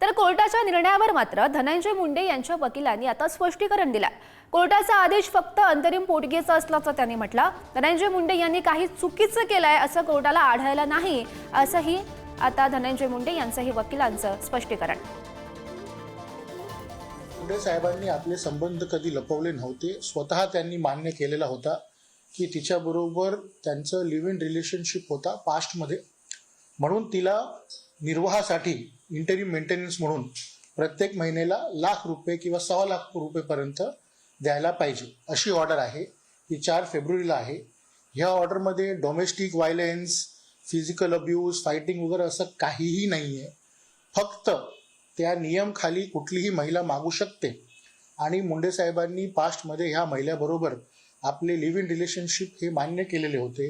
तर कोर्टाच्या निर्णयावर मात्र धनंजय मुंडे यांच्या वकिलांनी आता स्पष्टीकरण दिलं। कोर्टाचा आदेश फक्त अंतरिम पोटगीचा असल्याचं त्यांनी म्हटलं। धनंजय मुंडे यांनी काही चुकीचं केलंय असं कोर्टाला आढळलं नाही, असंही आता धनंजय मुंडे यांचंही वकिलांचं स्पष्टीकरण। मुंडे साहेबांनी आपले संबंध कधी लपवले नव्हते। स्वतः त्यांनी मान्य केलेला होता की तिच्याबरोबर त्यांचं लिव्ह इन रिलेशनशिप होता पास्टमध्ये, म्हणून तिला निर्वाहासाठी इंटरिम मेंटेनन्स म्हणून प्रत्येक महिन्याला ₹1,00,000 किंवा ₹1,00,000 द्यायला पाहिजे अशी ऑर्डर आहे। ही 4 फेब्रुवारीला आहे। ह्या ऑर्डरमध्ये domestic violence, physical abuse, fighting वगैरे असं काहीही नाही आहे। फक्त त्या नियमखाली कुठलीही महिला मागू शकते आणि मुंडे साहेबांनी पास्टमध्ये ह्या महिलेबरोबर आपले लिव्ह इन रिलेशनशिप हे मान्य केलेले होते।